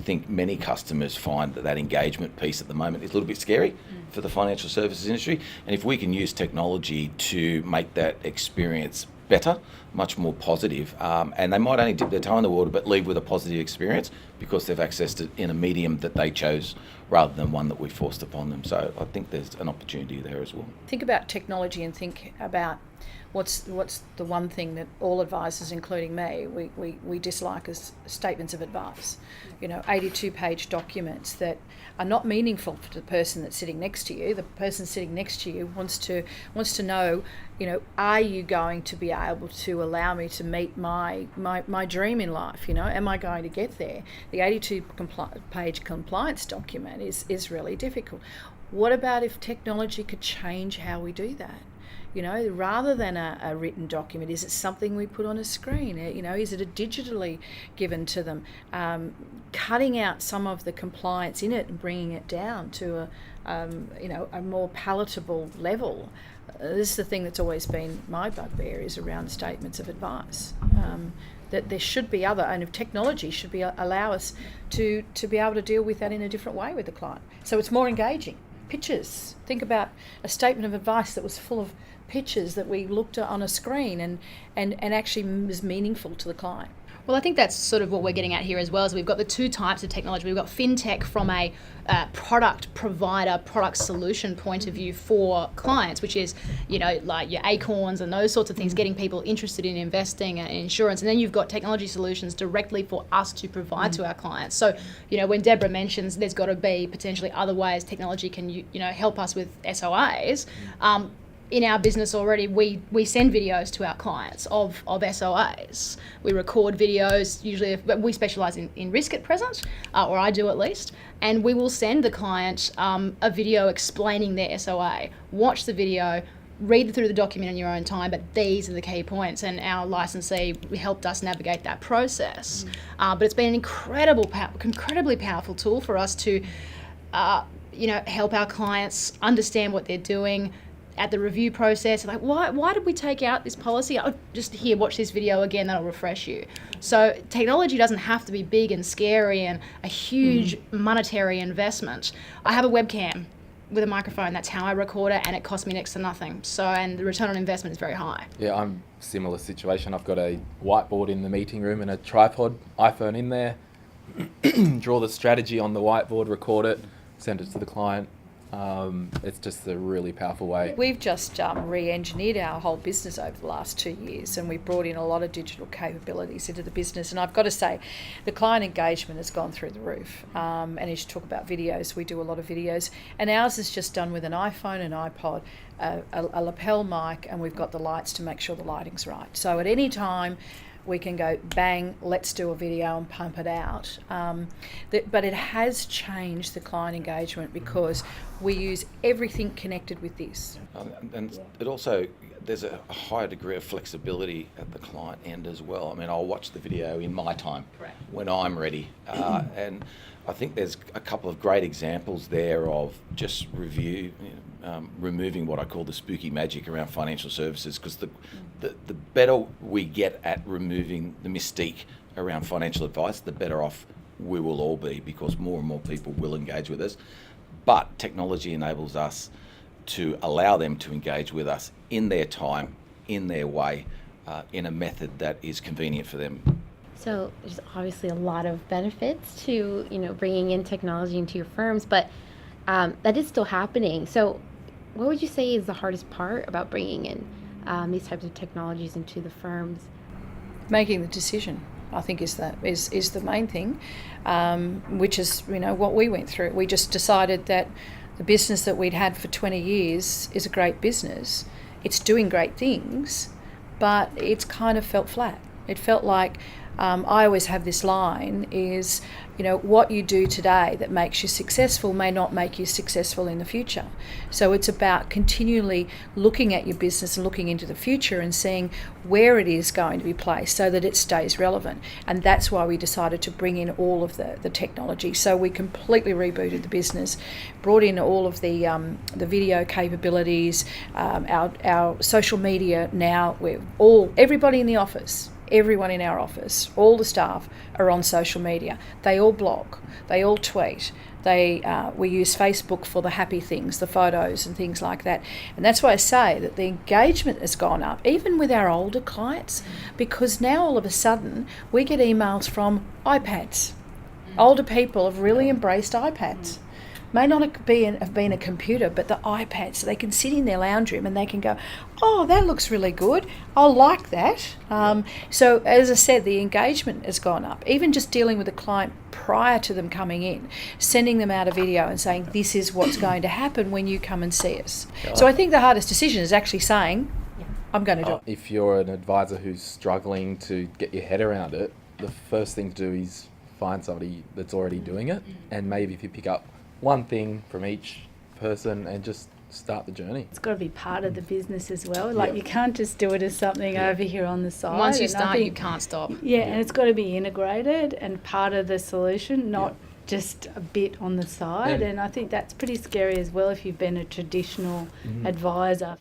think many customers find that engagement piece at the moment is a little bit scary for the financial services industry. And if we can use technology to make that experience better, much more positive, and they might only dip their toe in the water but leave with a positive experience because they've accessed it in a medium that they chose rather than one that we forced upon them. So I think there's an opportunity there as well. Think about technology and think about what's the one thing that all advisors, including me, we dislike as statements of advice. 82-page documents that are not meaningful for the person that's sitting next to you. The person sitting next to you wants to know, are you going to be able to allow me to meet my dream in life? Am I going to get there? The 82-page compliance document is really difficult. What about if technology could change how we do that? Rather than a written document, is it something we put on a screen? Is it digitally given to them? Cutting out some of the compliance in it and bringing it down to a more palatable level. This is the thing that's always been my bugbear, is around statements of advice. That there should be other, and if technology should allow us to be able to deal with that in a different way with the client. So it's more engaging. Pictures. Think about a statement of advice that was full of pictures that we looked at on a screen and actually was meaningful to the client. Well, I think that's sort of what we're getting at here as well, is we've got the two types of technology. We've got fintech from a product provider, product solution point of view for clients, which is, like your Acorns and those sorts of things, getting people interested in investing and insurance. And then you've got technology solutions directly for us to provide to our clients. So, when Deborah mentions there's got to be potentially other ways technology can, help us with SOAs, in our business already, we send videos to our clients of SOAs. We record videos, usually we specialise in risk at present, or I do at least, and we will send the client a video explaining their SOA. Watch the video, read through the document in your own time, but these are the key points, and our licensee helped us navigate that process. But it's been an incredibly powerful tool for us to help our clients understand what they're doing at the review process. Like, why did we take out this policy? Oh, just here, watch this video again, that'll refresh you. So technology doesn't have to be big and scary and a huge monetary investment. I have a webcam with a microphone. That's how I record it, and it costs me next to nothing. So, and the return on investment is very high. Yeah, I'm similar situation. I've got a whiteboard in the meeting room and a tripod, iPhone in there. Draw the strategy on the whiteboard, record it, send it to the client. It's just a really powerful way. We've just re-engineered our whole business over the last 2 years, and we've brought in a lot of digital capabilities into the business. And I've got to say, the client engagement has gone through the roof. And as you talk about videos, we do a lot of videos, and ours is just done with an iPhone, an iPod, a lapel mic, and we've got the lights to make sure the lighting's right. So at any time, we can go bang, let's do a video and pump it out. But it has changed the client engagement because we use everything connected with this. And it also, there's a higher degree of flexibility at the client end as well. I mean, I'll watch the video in my time. Correct. When I'm ready. And I think there's a couple of great examples there of just removing what I call the spooky magic around financial services, because the better we get at removing the mystique around financial advice, the better off we will all be, because more and more people will engage with us. But technology enables us to allow them to engage with us in their time, in their way, in a method that is convenient for them. So there's obviously a lot of benefits to bringing in technology into your firms, but that is still happening. So what would you say is the hardest part about bringing in these types of technologies into the firms? Making the decision, I think, is the main thing, which is what we went through. We just decided that the business that we'd had for 20 years is a great business. It's doing great things, but it's kind of felt flat. It felt like I always have this line is, what you do today that makes you successful may not make you successful in the future. So it's about continually looking at your business and looking into the future and seeing where it is going to be placed so that it stays relevant. And that's why we decided to bring in all of the technology. So we completely rebooted the business, brought in all of the video capabilities, our social media. Now everybody in the office everyone in our office, all the staff are on social media. They all blog, they all tweet. We use Facebook for the happy things, the photos and things like that. And that's why I say that the engagement has gone up, even with our older clients, because now all of a sudden we get emails from iPads. Older people have really embraced iPads. May not have been a computer, but the iPad, so they can sit in their lounge room and they can go, oh, that looks really good. I'll like that. So as I said, the engagement has gone up. Even just dealing with a client prior to them coming in, sending them out a video and saying, this is what's going to happen when you come and see us. So I think the hardest decision is actually saying, I'm going to do it. If you're an advisor who's struggling to get your head around it, the first thing to do is find somebody that's already doing it, and maybe if you pick up one thing from each person and just start the journey. It's got to be part of the business as well. Like you can't just do it as something over here on the side. Once you start, you can't stop. Yeah, and it's got to be integrated and part of the solution, not just a bit on the side. And I think that's pretty scary as well if you've been a traditional advisor.